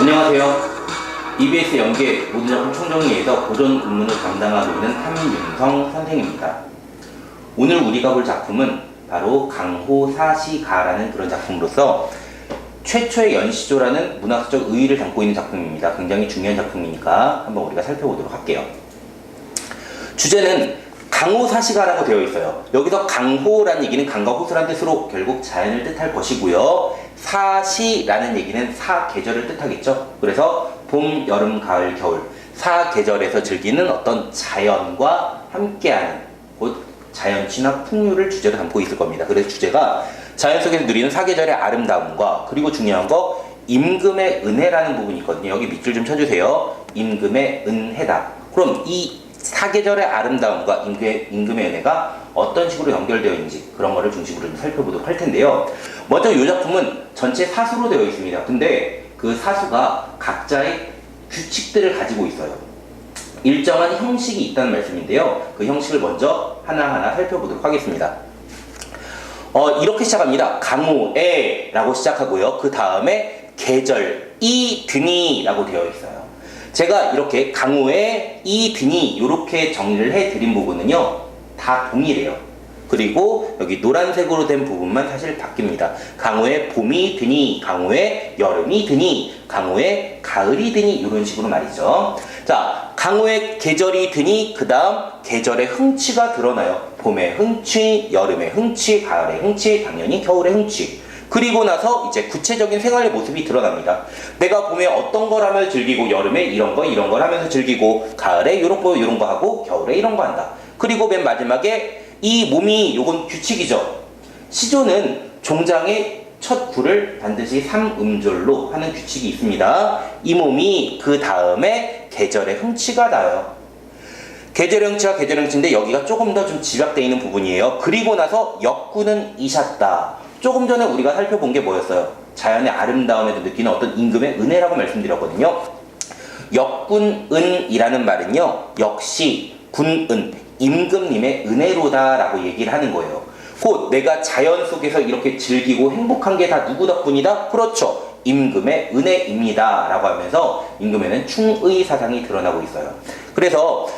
안녕하세요. EBS 연계 모든작품 총정리에서 보존 업무를 담당하고 있는 함윤성 선생입니다. 오늘 우리가 볼 작품은 바로 강호사시가라는 그런 작품으로서 최초의 연시조라는 문학적 의의를 담고 있는 작품입니다. 굉장히 중요한 작품이니까 한번 우리가 살펴보도록 할게요. 주제는 강호사시가라고 되어 있어요. 여기서 강호라는 얘기는 강과 호수라는 뜻으로 결국 자연을 뜻할 것이고요. 사시라는 얘기는 사계절을 뜻하겠죠. 그래서 봄, 여름, 가을, 겨울 사계절에서 즐기는 어떤 자연과 함께하는 곧 자연취나 풍류를 주제로 담고 있을 겁니다. 그래서 주제가 자연 속에서 누리는 사계절의 아름다움과 그리고 중요한 거 임금의 은혜라는 부분이 있거든요. 여기 밑줄 좀 쳐주세요. 임금의 은혜다. 그럼 이 사계절의 아름다움과 임금의 은혜가 어떤 식으로 연결되어 있는지 그런 거를 중심으로 좀 살펴보도록 할 텐데요. 먼저 이 작품은 전체 사수로 되어 있습니다. 근데 그 사수가 각자의 규칙들을 가지고 있어요. 일정한 형식이 있다는 말씀인데요. 그 형식을 먼저 하나하나 살펴보도록 하겠습니다. 이렇게 시작합니다. 강호에 라고 시작하고요. 그 다음에 계절 이 드니 라고 되어 있어요. 제가 이렇게 강호에 이 드니 이렇게 정리를 해드린 부분은요 다 동일해요. 그리고 여기 노란색으로 된 부분만 사실 바뀝니다. 강호에 봄이 드니, 강호에 여름이 드니, 강호에 가을이 드니 이런 식으로 말이죠. 자, 강호에 계절이 드니 그 다음 계절의 흥취가 드러나요. 봄의 흥취, 여름의 흥취, 가을의 흥취, 당연히 겨울의 흥취. 그리고 나서 이제 구체적인 생활의 모습이 드러납니다. 내가 봄에 어떤 걸 하며 즐기고 여름에 이런 걸 하면서 즐기고 가을에 이런 거 하고 겨울에 이런 거 한다. 그리고 맨 마지막에 이 몸이 요건 규칙이죠. 시조는 종장의 첫 구를 반드시 3음절로 하는 규칙이 있습니다. 이 몸이 그 다음에 계절의 흥취가 나요. 계절의 흥취가 계절의 흥취인데 여기가 조금 더 좀 집약되어 있는 부분이에요. 그리고 나서 역구는 이셨다. 조금 전에 우리가 살펴본 게 뭐였어요? 자연의 아름다움에도 느끼는 어떤 임금의 은혜라고 말씀드렸거든요. 역군은이라는 말은요. 역시 군은 임금님의 은혜로다 라고 얘기를 하는 거예요. 곧 내가 자연 속에서 이렇게 즐기고 행복한 게 다 누구 덕분이다? 그렇죠. 임금의 은혜입니다 라고 하면서 임금에는 충의 사상이 드러나고 있어요. 그래서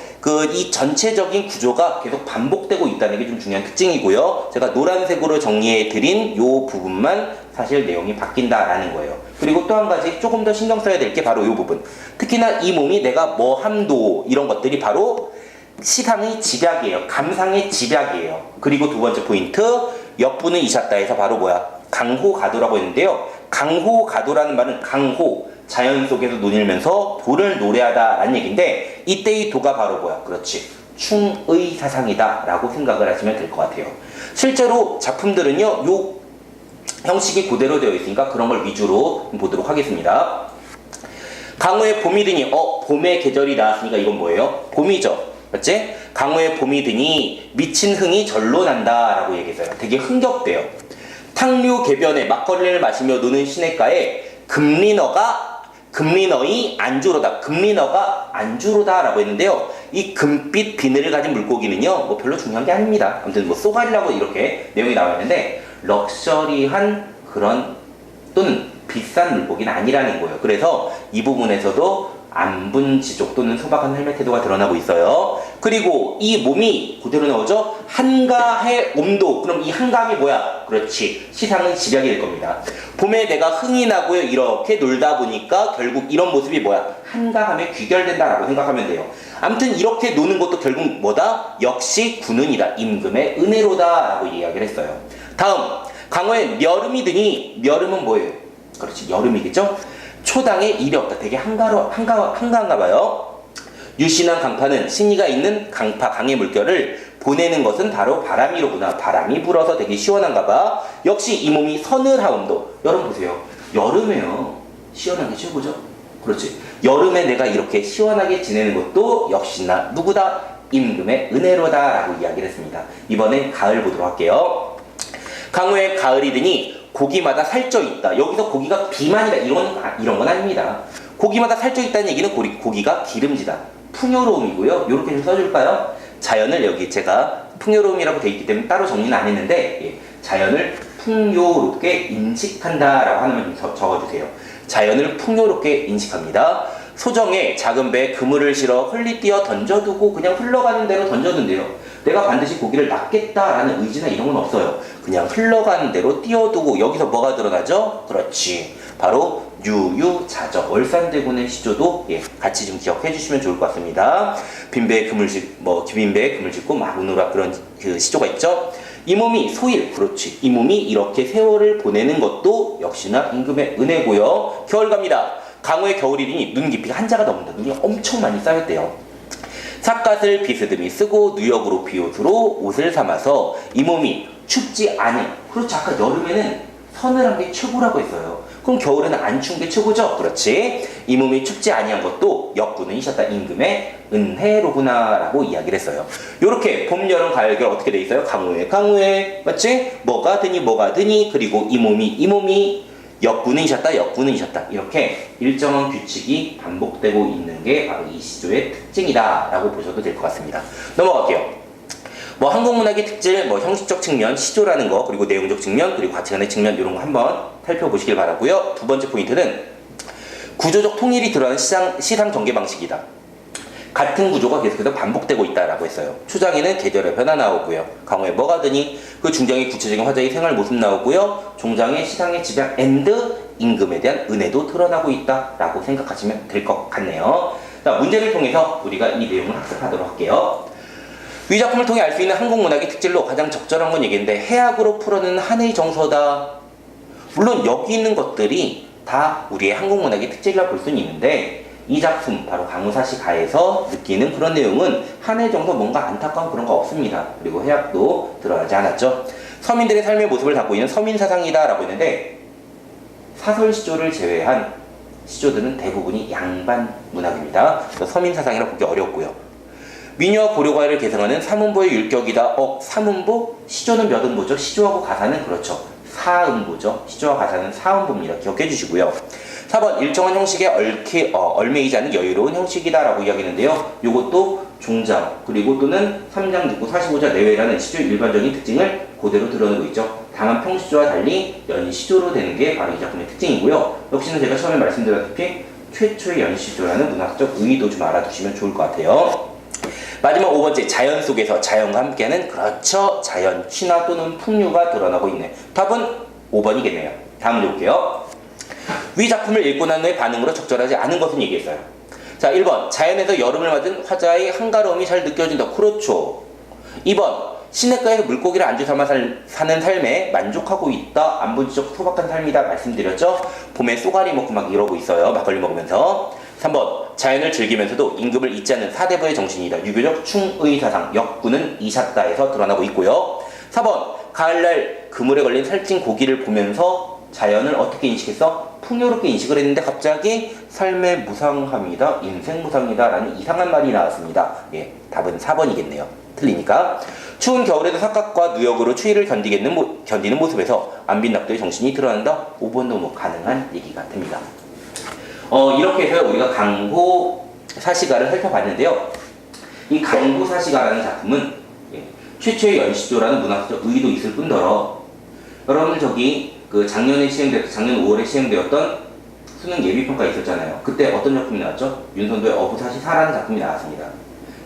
이 전체적인 구조가 계속 반복되고 있다는 게 좀 중요한 특징이고요. 제가 노란색으로 정리해드린 요 부분만 사실 내용이 바뀐다라는 거예요. 그리고 또 한 가지 조금 더 신경 써야 될 게 바로 요 부분. 특히나 이 몸이 내가 뭐 함도 이런 것들이 바로 시상의 집약이에요. 감상의 집약이에요. 그리고 두 번째 포인트 역부는 이셨다에서 바로 뭐야? 강호가도라고 했는데요. 강호가도라는 말은 강호 자연 속에서 논일면서 도를 노래하다 라는 얘기인데 이때의 도가 바로 뭐야? 그렇지. 충의 사상이다 라고 생각을 하시면 될 것 같아요. 실제로 작품들은요 요 형식이 그대로 되어 있으니까 그런 걸 위주로 보도록 하겠습니다. 강호의 봄이 드니 봄의 계절이 나왔으니까 이건 뭐예요? 봄이죠. 맞지? 강호의 봄이 드니 미친 흥이 절로 난다 라고 얘기했어요. 되게 흥겹대요. 탕류 개변에 막걸리를 마시며 노는 시냇가에 금리너의 안주로다. 금리너가 안주로다 라고 했는데요. 이 금빛 비늘을 가진 물고기는요 뭐 별로 중요한 게 아닙니다. 아무튼 뭐 쏘가리라고 이렇게 내용이 나와 있는데 럭셔리한 그런 또는 비싼 물고기는 아니라는 거예요. 그래서 이 부분에서도 안분지족 또는 소박한 헬멧 태도가 드러나고 있어요. 그리고 이 몸이 그대로 나오죠. 한가해 옴도. 그럼 이 한가함이 뭐야? 그렇지. 시상의 집약이 될 겁니다. 봄에 내가 흥이 나고요. 이렇게 놀다 보니까 결국 이런 모습이 뭐야? 한가함에 귀결된다라고 생각하면 돼요. 아무튼 이렇게 노는 것도 결국 뭐다? 역시 군은이다. 임금의 은혜로다 라고 이야기를 했어요. 다음 강호에 여름이 드니 여름은 뭐예요? 그렇지. 여름이겠죠? 초당에 일이 없다. 되게 한가한가 봐요. 유신한 강파는 신의가 있는 강파, 강의 물결을 보내는 것은 바로 바람이로구나. 바람이 불어서 되게 시원한가 봐. 역시 이 몸이 서늘하음도. 여러분 보세요. 여름에요. 시원한 게 최고죠? 그렇지. 여름에 내가 이렇게 시원하게 지내는 것도 역시나 누구다? 임금의 은혜로다 라고 이야기를 했습니다. 이번엔 가을 보도록 할게요. 강호의 가을이 드니 고기마다 살쪄 있다. 여기서 고기가 비만이다 이런 건 아닙니다. 고기마다 살쪄 있다는 얘기는 고기가 기름지다. 풍요로움이고요. 이렇게 좀 써줄까요? 자연을 여기 제가 풍요로움이라고 돼 있기 때문에 따로 정리는 안 했는데 자연을 풍요롭게 인식한다라고 하나만 적어주세요. 자연을 풍요롭게 인식합니다. 소정에 작은 배에 그물을 실어 흘리띄어 던져두고 그냥 흘러가는 대로 던져둔대요. 내가 반드시 고기를 낚겠다라는 의지나 이런 건 없어요. 그냥 흘러가는 대로 띄워두고 여기서 뭐가 드러나죠? 그렇지. 바로 유유자적. 월산대군의 시조도 같이 좀 기억해 주시면 좋을 것 같습니다. 빈배에 그물 짓고 막 우느라 그런 그 시조가 있죠. 이 몸이 소일, 그렇지. 이 몸이 이렇게 세월을 보내는 것도 역시나 임금의 은혜고요. 겨울 갑니다. 강우의 겨울이니 눈 깊이가 한자가 넘는다. 눈이 엄청 많이 쌓였대요. 삿갓을 비스듬히 쓰고 누역으로 비옷으로 옷을 삼아서 이 몸이 춥지 않은. 그렇죠. 아까 여름에는 서늘한 게 최고라고 했어요. 그럼 겨울에는 안 추운 게 최고죠. 그렇지. 이 몸이 춥지 아니한 것도 역군은 이셨다. 임금의 은혜로구나 라고 이야기를 했어요. 요렇게 봄, 여름, 가을, 겨울 어떻게 돼 있어요? 강우에 맞지? 뭐가 드니 그리고 이 몸이 역군은 이셨다. 이렇게 일정한 규칙이 반복되고 있는 게 바로 이 시조의 특징이다 라고 보셔도 될 것 같습니다. 넘어갈게요. 한국문학의 특질, 형식적 측면, 시조라는 거, 그리고 내용적 측면, 그리고 가치관의 측면, 이런 거 한번 살펴보시길 바라고요. 두 번째 포인트는 구조적 통일이 드러나는 시상 전개 방식이다. 같은 구조가 계속해서 반복되고 있다라고 했어요. 초장에는 계절의 변화 나오고요. 강호에 뭐가 드니 그 중장의 구체적인 화자의 생활 모습 나오고요. 종장의 시상의 집약 앤드 임금에 대한 은혜도 드러나고 있다라고 생각하시면 될 것 같네요. 자, 문제를 통해서 우리가 이 내용을 학습하도록 할게요. 위 작품을 통해 알 수 있는 한국 문학의 특질로 가장 적절한 건 얘기인데 해학으로 풀어내는 한의 정서다. 물론 여기 있는 것들이 다 우리의 한국 문학의 특질이라 볼 수는 있는데 이 작품 바로 강우사시 가에서 느끼는 그런 내용은 한의 정서 뭔가 안타까운 그런 거 없습니다. 그리고 해학도 드러나지 않았죠. 서민들의 삶의 모습을 담고 있는 서민사상이다 라고 했는데 사설시조를 제외한 시조들은 대부분이 양반 문학입니다. 그래서 서민사상이라 보기 어렵고요. 미녀와 고려가를 개성하는 사문보의 율격이다. 사문보? 시조는 몇 음보죠? 시조하고 가사는 그렇죠. 사음보죠. 시조와 가사는 사음보입니다. 기억해 주시고요. 4번 일정한 형식에 얽매이지 않은 여유로운 형식이다 라고 이야기했는데요. 이것도 종장 그리고 또는 3장 6구 45자 내외라는 시조의 일반적인 특징을 그대로 드러내고 있죠. 다만 평시조와 달리 연시조로 되는 게 바로 이 작품의 특징이고요. 역시나 제가 처음에 말씀드렸다시피 최초의 연시조라는 문학적 의의도 좀 알아두시면 좋을 것 같아요. 마지막 5번째, 자연 속에서 자연과 함께하는 그렇죠. 자연, 신화 또는 풍류가 드러나고 있네. 답은 5번이겠네요. 다음으로 볼게요. 위 작품을 읽고 난 후에 반응으로 적절하지 않은 것은 얘기했어요. 자, 1번, 자연에서 여름을 맞은 화자의 한가로움이 잘 느껴진다. 그렇죠. 2번, 시냇가에서 물고기를 안주 삼아 사는 삶에 만족하고 있다. 안본지적 소박한 삶이다. 말씀드렸죠. 봄에 쏘가리 먹고 막 이러고 있어요. 막걸리 먹으면서. 3번, 자연을 즐기면서도 임금을 잊지 않는 사대부의 정신이다. 유교적 충의사상, 역군은 이샷다에서 드러나고 있고요. 4번, 가을날 그물에 걸린 살찐 고기를 보면서 자연을 어떻게 인식했어? 풍요롭게 인식을 했는데 갑자기 삶의 무상함이다, 인생 무상이다 라는 이상한 말이 나왔습니다. 답은 4번이겠네요. 틀리니까. 추운 겨울에도 삿갓과 누역으로 추위를 견디는 모습에서 안빈낙도의 정신이 드러난다. 5번도 가능한 얘기 같습니다. 이렇게 해서 우리가 강호사시가를 살펴봤는데요. 이 강호사시가라는 작품은 최초의 연시조라는 문학적 의의도 있을 뿐더러 여러분들 작년 5월에 시행되었던 수능 예비평가 있었잖아요. 그때 어떤 작품이 나왔죠? 윤선도의 어부사시사라는 작품이 나왔습니다.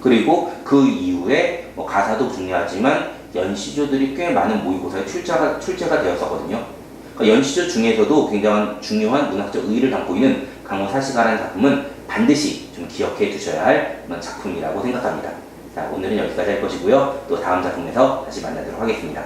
그리고 그 이후에 가사도 중요하지만 연시조들이 꽤 많은 모의고사에 출제가 되었었거든요. 그러니까 연시조 중에서도 굉장히 중요한 문학적 의의를 담고 있는 강호사시가라는 작품은 반드시 좀 기억해 두셔야 할 그런 작품이라고 생각합니다. 자, 오늘은 여기까지 할 것이고요. 또 다음 작품에서 다시 만나도록 하겠습니다.